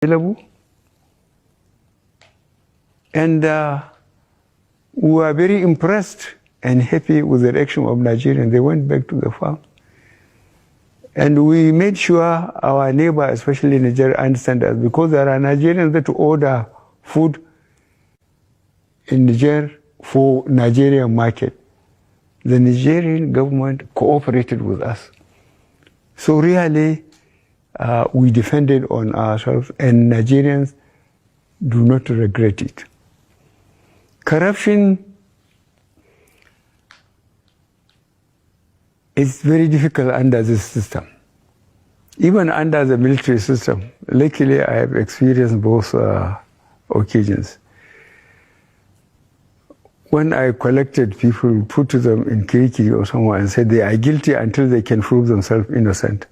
available. And we were very impressed and happy with the reaction of Nigerians. They went back to the farm. And we made sure our neighbor, especially Nigeria, understand us, because there are Nigerians that order food in Niger for Nigerian market. The Nigerian government cooperated with us. So really, we defended on ourselves, and Nigerians do not regret it. Corruption is very difficult under this system, even under the military system. Luckily, I have experienced both occasions. When I collected people, put them in Kiriki or somewhere and said they are guilty until they can prove themselves innocent,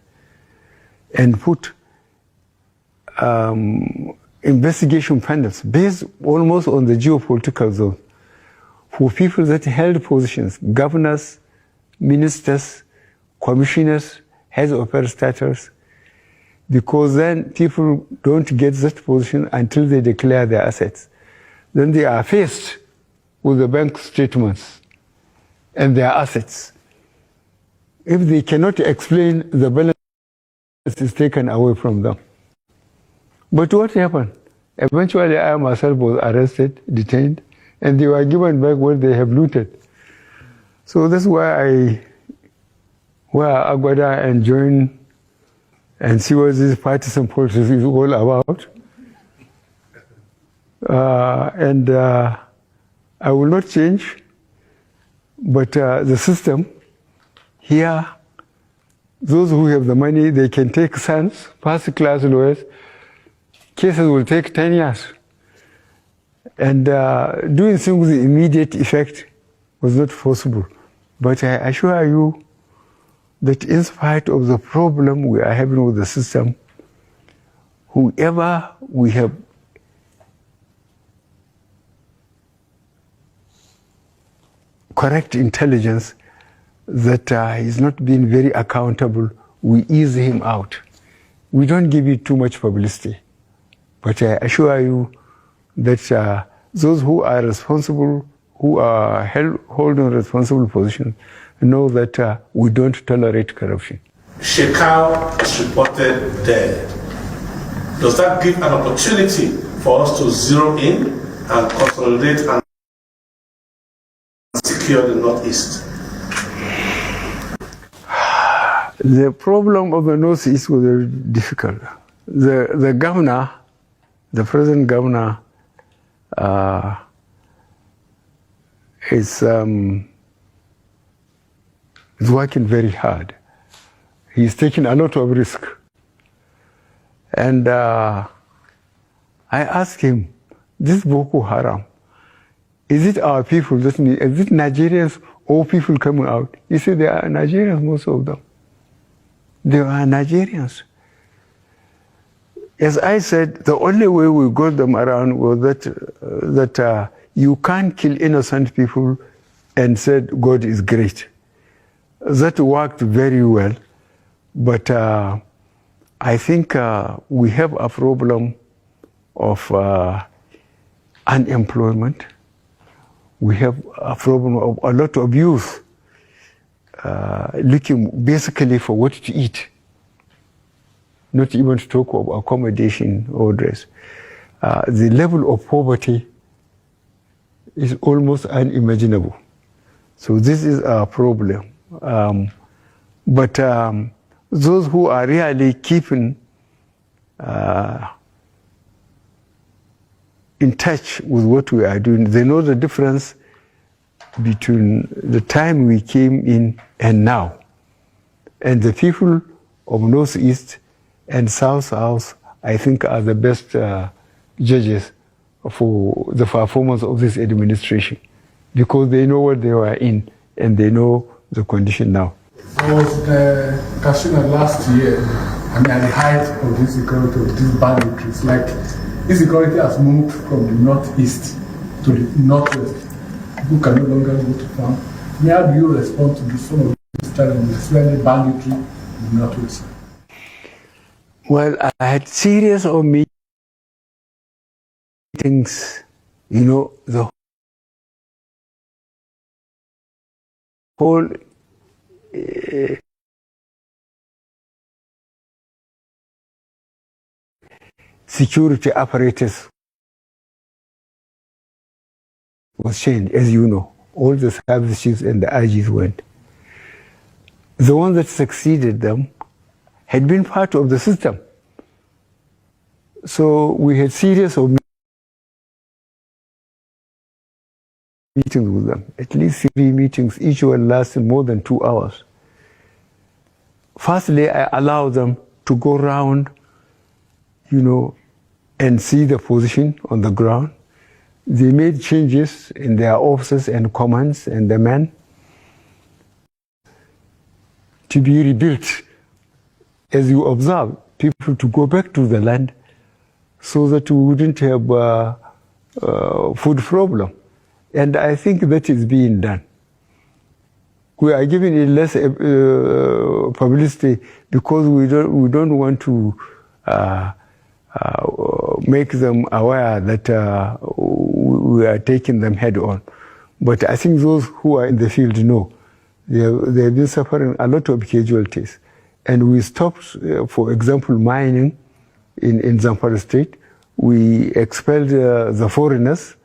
and put investigation panels based almost on the geopolitical zone for people that held positions, governors, ministers, commissioners, heads of parastatals, because then people don't get that position until they declare their assets. Then they are faced with the bank statements and their assets. If they cannot explain, the balance is taken away from them. But what happened? Eventually, I myself was arrested, detained, and they were given back what they have looted. So that's why I wear Agbada and join and see what this partisan politics is all about. I will not change, but the system here, those who have the money, they can take sons, first-class lawyers. Cases will take 10 years. And doing things with immediate effect was not possible. But I assure you that in spite of the problem we are having with the system, whoever we have correct intelligence that is not being very accountable, we ease him out. We don't give it too much publicity. But I assure you that those who are responsible, who are holding responsible positions, know that we don't tolerate corruption. Shekau is reported dead. Does that give an opportunity for us to zero in and consolidate and secure the Northeast? The problem of the Northeast was very difficult. The governor, the present governor, is working very hard. He's taking a lot of risk. And I asked him, this Boko Haram, is it our people, is it Nigerians or people coming out? He said, they are Nigerians, most of them. They are Nigerians. As I said, the only way we got them around was that you can't kill innocent people and said God is great. That worked very well, but I think we have a problem of unemployment. We have a problem of a lot of youth looking basically for what to eat, not even to talk of accommodation or dress. The level of poverty is almost unimaginable. So this is a problem. But those who are really keeping in touch with what we are doing, they know the difference between the time we came in and now. And the people of Northeast and South, I think, are the best judges for the performance of this administration, because they know what they were in and they know the condition now. I was Kashina last year, at the height of this insecurity, of these banditries. Like, insecurity has moved from the northeast to the northwest. People can no longer go to farm. How do you respond to some of these challenges, especially banditry in the northwest? Well, I had series of meetings things, you know, the whole security apparatus was changed, as you know. All the service chiefs and the IGs went. The ones that succeeded them had been part of the system. So we had series of meetings with them, at least 3 meetings, each one lasted more than 2 hours. Firstly, I allowed them to go around, you know, and see the position on the ground. They made changes in their officers and commands and the men to be rebuilt. As you observe, people to go back to the land so that we wouldn't have food problem. And I think that is being done. We are giving it less publicity because we don't want to make them aware that we are taking them head on. But I think those who are in the field know they have been suffering a lot of casualties. And we stopped, for example, mining in Zamfara State. We expelled the foreigners,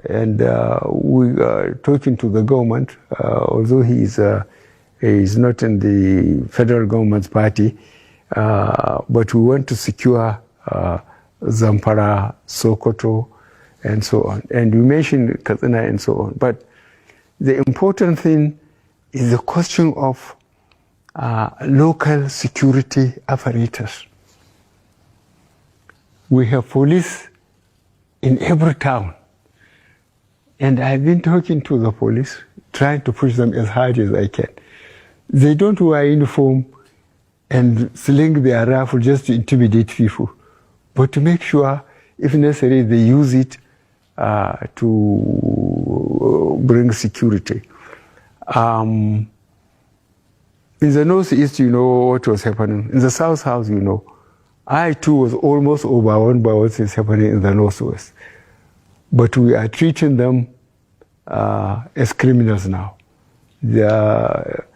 and we are talking to the government, although he is not in the federal government's party, but we want to secure Zamfara, Sokoto, and so on. And we mentioned Katsina and so on. But the important thing is the question of local security apparatus. We have police in every town. And I've been talking to the police, trying to push them as hard as I can. They don't wear uniform and sling their rifle just to intimidate people, but to make sure, if necessary, they use it to bring security. In the Northeast, you know what was happening. In the South House, you know, I too was almost overwhelmed by what is happening in the Northwest. But we are treating them as criminals now. They are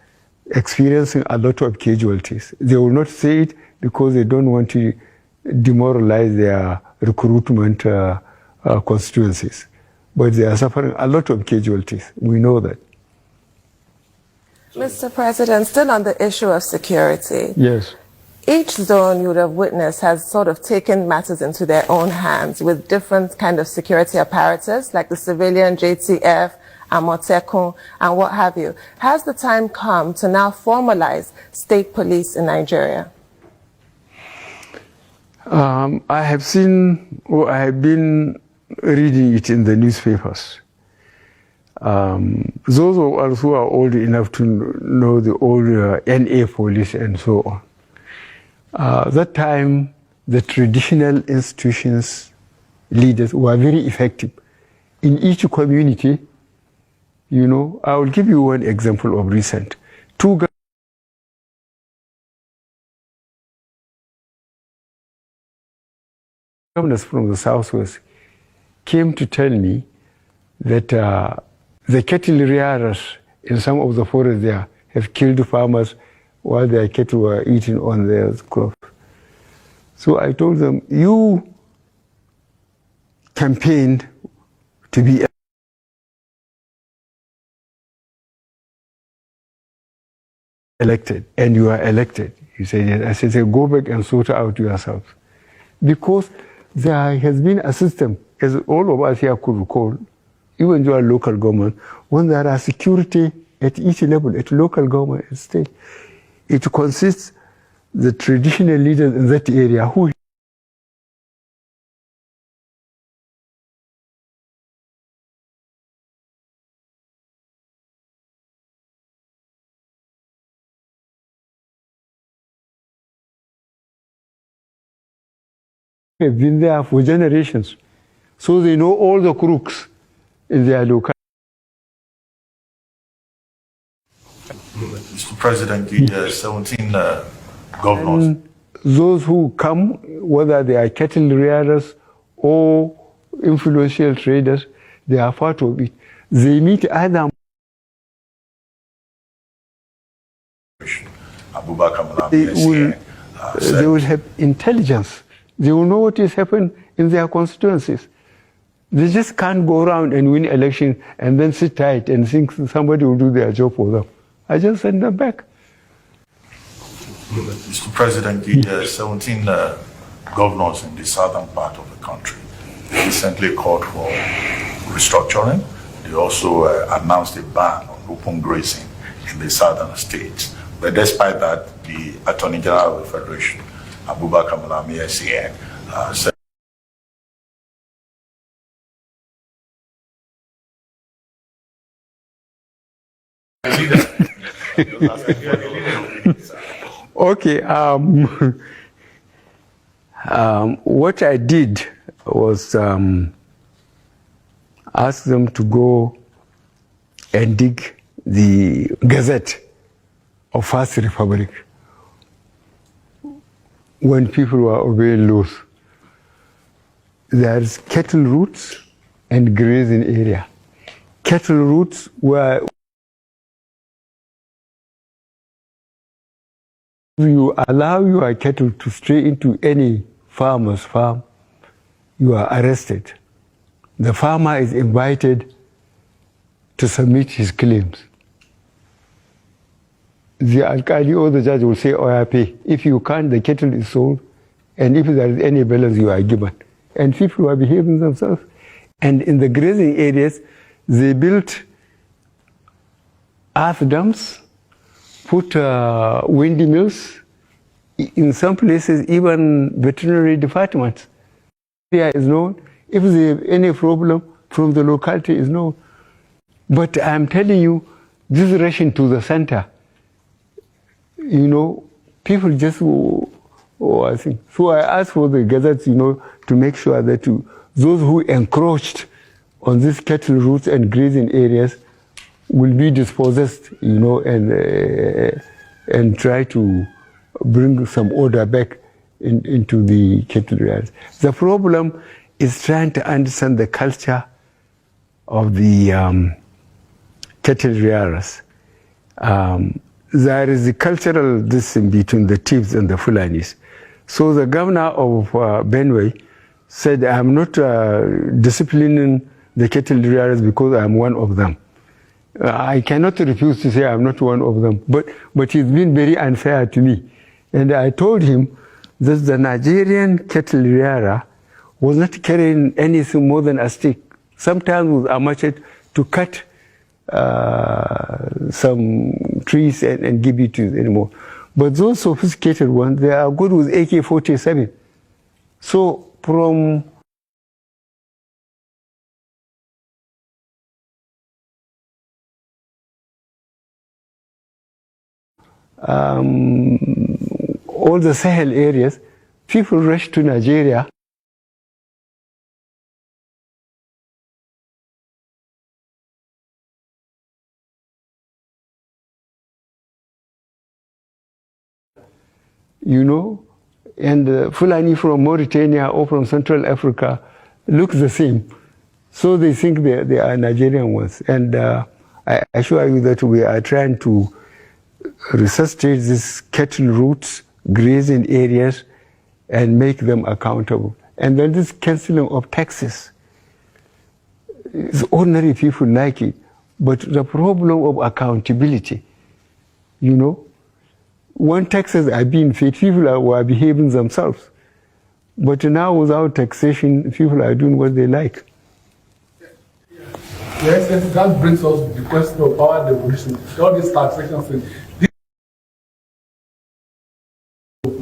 experiencing a lot of casualties. They will not say it because they don't want to demoralize their recruitment constituencies. But they are suffering a lot of casualties. We know that. Mr. President, still on the issue of security. Yes. Each zone you would have witnessed has sort of taken matters into their own hands with different kind of security apparatus, like the civilian, JTF, Amotekun, and what have you. Has the time come to now formalize state police in Nigeria? I have seen, or I have been reading it in the newspapers. Those of us who are old enough to know the old NA police and so on. That time, the traditional institutions, leaders were very effective. In each community, you know, I will give you one example of recent. 2 governors from the Southwest came to tell me that the cattle rearers in some of the forests there have killed farmers while their cattle were eating on their crops. So I told them, you campaigned to be elected, and you are elected. He said, yes. I said, go back and sort out yourselves. Because there has been a system, as all of us here could recall, even your local government, when there are security at each level, at local government, at state, it consists the traditional leaders in that area who have been there for generations. So they know all the crooks in their local. Mr. President, the 17 governors. And those who come, whether they are cattle rearers or influential traders, they are part of it. They meet either they will have intelligence. They will know what is happening in their constituencies. They just can't go around and win election and then sit tight and think somebody will do their job for them. I just send them back. Mr. President, the 17 governors in the southern part of the country recently called for restructuring. They also announced a ban on open grazing in the southern states. But despite that, the Attorney General of the Federation, Abubakar Malami SCN, said okay, what I did was ask them to go and dig the Gazette of First Republic when people were obeying laws. There's cattle routes and grazing area. Cattle routes were you allow your cattle to stray into any farmer's farm, you are arrested. The farmer is invited to submit his claims. The alkali or the judge will say, oh, I pay. If you can't, the cattle is sold, and if there is any balance, you are given. And people are behaving themselves. And in the grazing areas, they built earth dams, put windmills, in some places even veterinary departments. Area is known. If there is any problem from the locality is known. But I'm telling you, this rushing to the center, you know, people just, I think. So I asked for the gazettes, you know, to make sure that those who encroached on these cattle routes and grazing areas will be dispossessed, you know, and try to bring some order back into the cattle areas. The problem is trying to understand the culture of the cattle rearers. There is a cultural distance between the chiefs and the Fulanis. So the governor of Benue said, I'm not disciplining the cattle rearers because I'm one of them. I cannot refuse to say I'm not one of them, but he's been very unfair to me. And I told him that the Nigerian cattle rearer was not carrying anything more than a stick, sometimes with a machete, to cut some trees and give it to you anymore. But those sophisticated ones, they are good with AK-47. So from all the Sahel areas, people rush to Nigeria. You know, and Fulani from Mauritania or from Central Africa look the same. So they think they are Nigerian ones. And I assure you that we are trying to resuscitate these cattle routes, grazing areas, and make them accountable. And then this cancelling of taxes. Ordinary people like it. But the problem of accountability, you know, when taxes are being paid, people are behaving themselves. But now without taxation, people are doing what they like. Yes, and that brings us to the question of power devolution. All these taxation things. This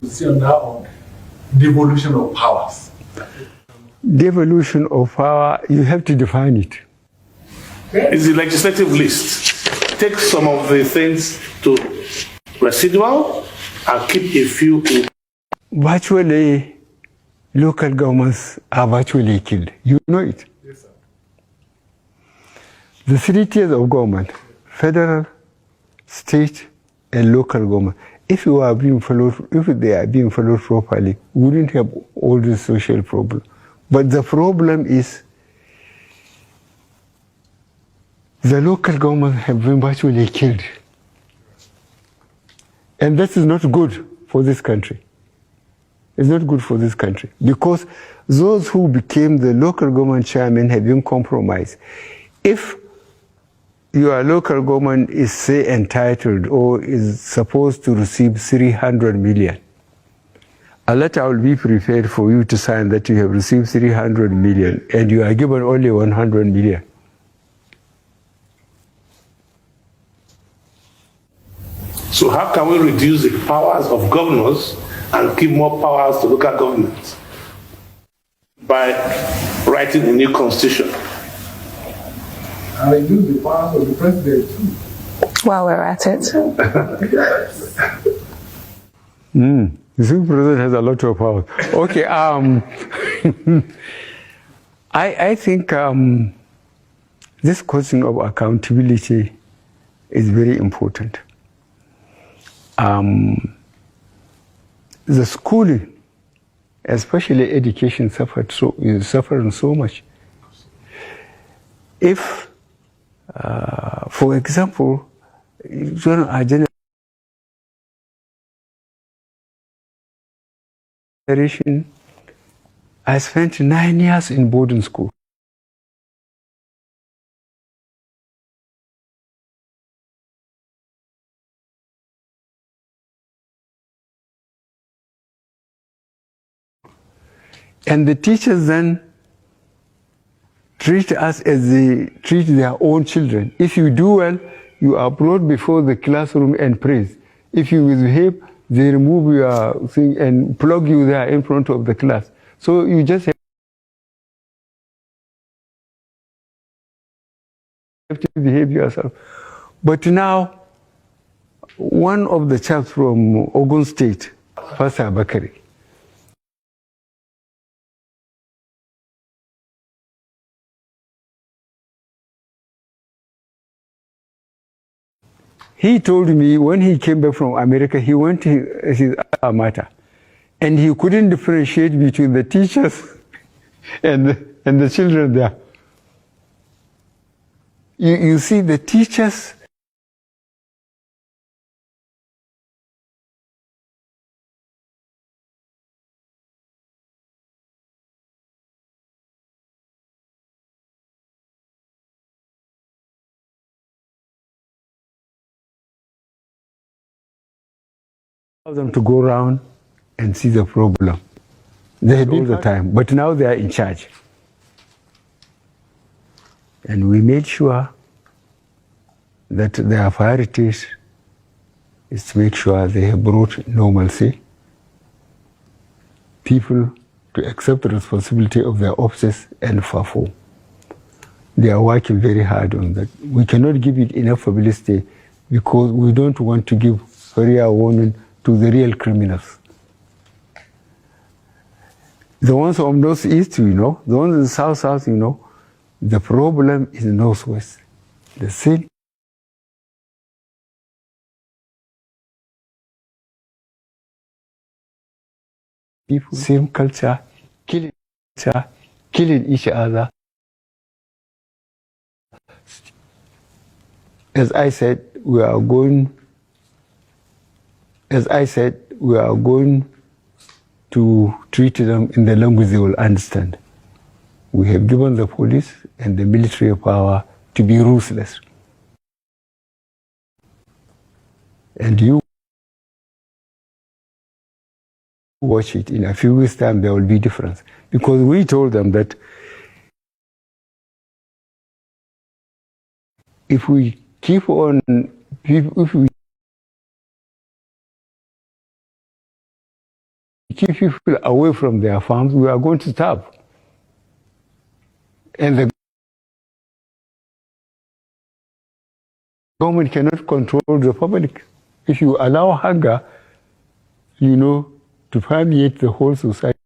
position now on devolution of powers. Devolution of power, you have to define it. It's the legislative list. Take some of the things to residual and keep a few. Virtually, local governments are virtually killed. You know it. Yes, sir. The 3 tiers of government, federal, state, and local government, if they are being followed properly, we wouldn't have all these social problems. But the problem is the local government have been virtually killed. And that is not good for this country. It's not good for this country because those who became the local government chairman have been compromised. If your local government is, say, entitled or is supposed to receive 300 million, a letter will be prepared for you to sign that you have received 300 million and you are given only 100 million. So how can we reduce the powers of governors and give more powers to local governments? By writing a new constitution. And reduce the powers of the president too. While we're at it. The Supreme President has a lot of power. Okay, I think this question of accountability is very important. The schooling, especially education, is suffering so much. If, for example, during our generation, I spent 9 years in boarding school. And the teachers then treat us as they treat their own children. If you do well, you are brought before the classroom and praised. If you misbehave, they remove your thing and plug you there in front of the class. So you just have to behave yourself. But now, one of the chaps from Ogun State, Pastor Bakari, he told me when he came back from America, he went to his alma mater, and he couldn't differentiate between the teachers and the children there. You see, the teachers allow them to go around and see the problem. They had all the time, but now they are in charge. And we made sure that their priorities is to make sure they have brought normalcy, people to accept the responsibility of their offices and perform. They are working very hard on that. We cannot give it enough publicity because we don't want to give fair warning to the real criminals. The ones from Northeast, you know, the ones in South, you know, the problem is Northwest. The same people, same culture, killing each other. As I said, we are going to treat them in the language they will understand. We have given the police and the military power to be ruthless. And you watch it, in a few weeks' time there will be difference. Because we told them that if we keep on, if we keep people away from their farms, we are going to starve. And the government cannot control the public. If you allow hunger, you know, to permeate the whole society,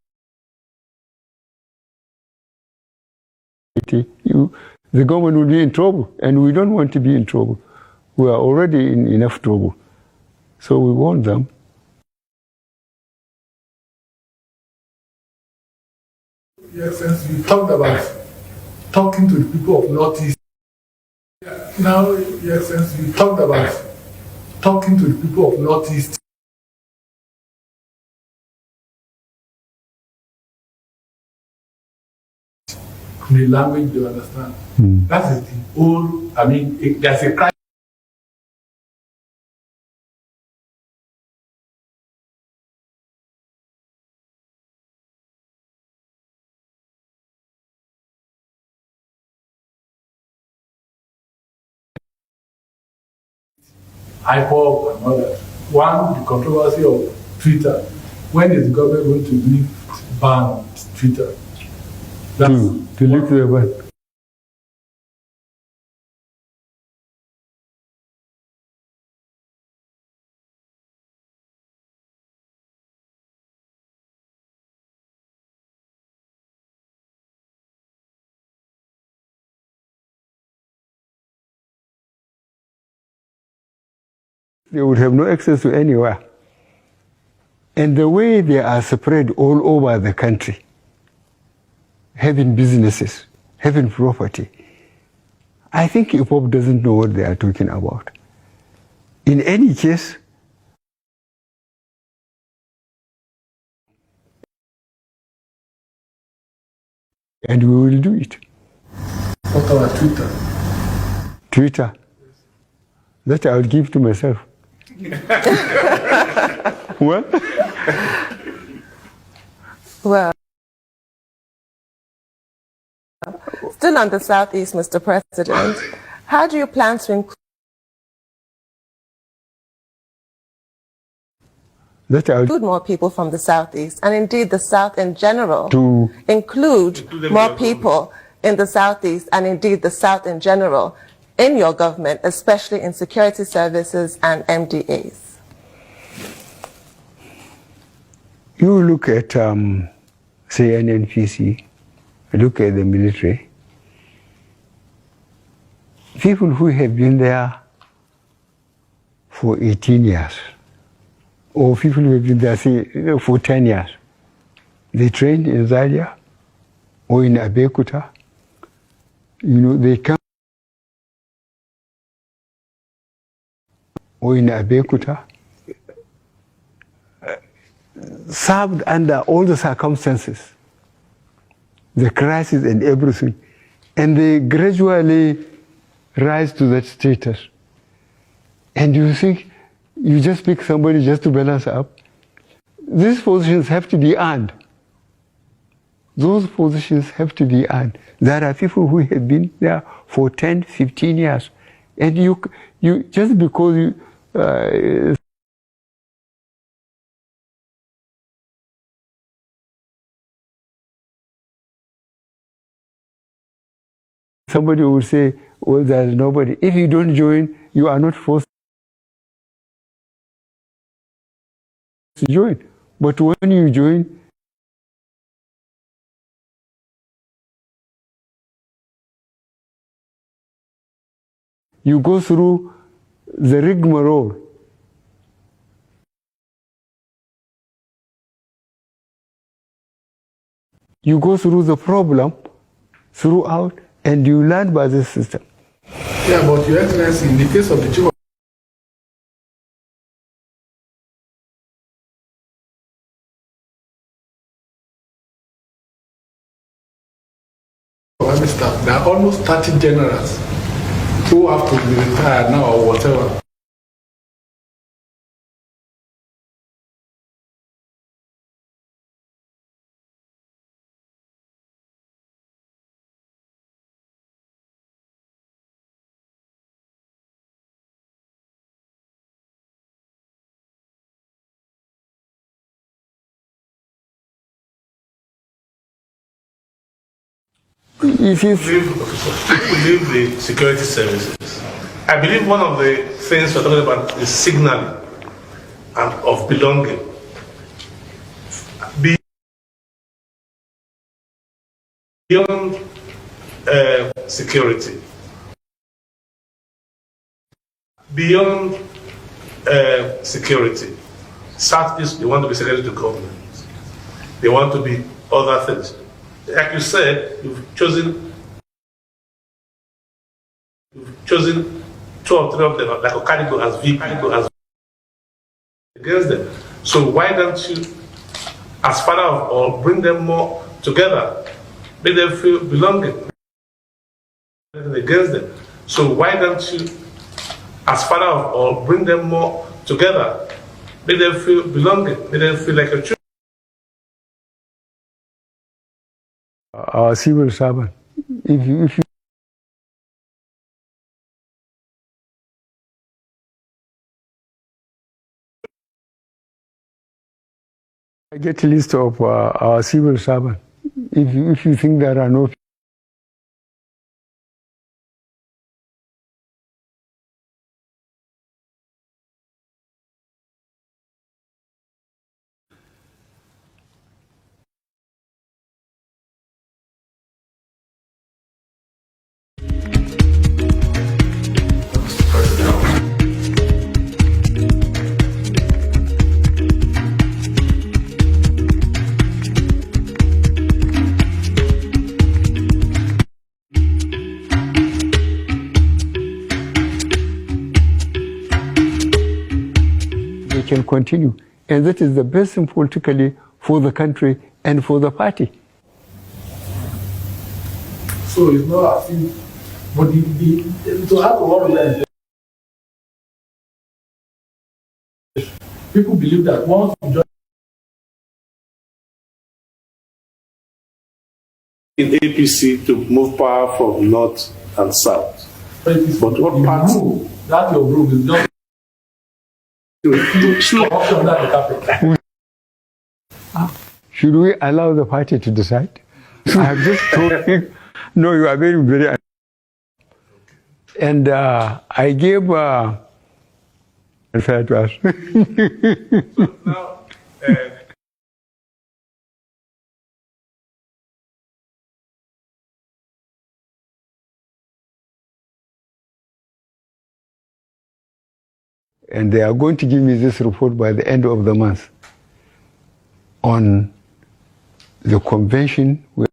the government will be in trouble, and we don't want to be in trouble. We are already in enough trouble. So we want them Your Excellency, you talked about talking to the people of Northeast. Now, Your Excellency, you talked about talking to the people of Northeast. In the language they understand. That is the whole, I mean, there's a crisis. IPOB and all that. One, the controversy of Twitter. When is the government going to lift ban on Twitter? To lift the ban. They would have no access to anywhere. And the way they are spread all over the country, having businesses, having property, I think IPOB doesn't know what they are talking about. In any case, and we will do it. What about Twitter? Twitter, that I would give to myself. What? Well, still on the Southeast, Mr. President, how do you plan to include more people from the Southeast, and indeed the South in general, to include more people in the Southeast, and indeed the South in general, in your government, especially in security services and MDAs? You look at, say, NNPC, look at the military. People who have been there for 18 years, or people who have been there, say, for 10 years, they trained in Zaria or in Abeokuta. You know, they come, or in Abeokuta, served under all the circumstances, the crisis and everything, and they gradually rise to that status. And you think you just pick somebody just to balance up? These positions have to be earned. Those positions have to be earned. There are people who have been there for 10, 15 years. And you just because you, somebody would say, well, there's nobody. If you don't join, you are not forced to join. But when you join, you go through the rigmarole. You go through the problem throughout, and you learn by the system. Yeah, but Your Excellency, in the case of the Chief of Army Staff, there are almost 30 generals who have to be retired now or whatever. If you leave the security services, I believe one of the things we're talking about is signaling and of belonging. Beyond security, beyond security, Southeast, they want to be secretary to government. They want to be other things. like you said, you've chosen 2 or 3 of them, like Okadigo as VP, against them. So why don't you, as father of all, bring them more together, make them feel belonging against them? So why don't you, as father of all, bring them more together, make them feel belonging, make them feel like a children? Our civil servant, if you I get a list of our civil servant. If you think there are no can continue. And that is the best thing politically for the country and for the party. So it's not as if, but to have a lot of that, people believe that once you join in APC to move power from north and south. APC, but what party? That your group is just Should we allow the party to decide? I have just told him, no, you are very, very. And I gave fair to us. Now, and they are going to give me this report by the end of the month on the convention we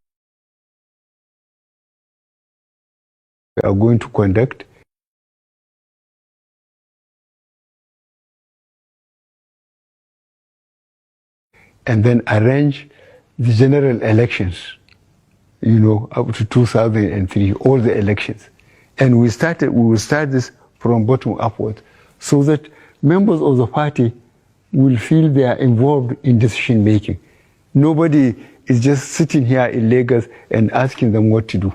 are going to conduct, and then arrange the general elections, you know, up to 2003, all the elections. And we will start this from bottom upward, so that members of the party will feel they are involved in decision making. Nobody is just sitting here in Lagos and asking them what to do.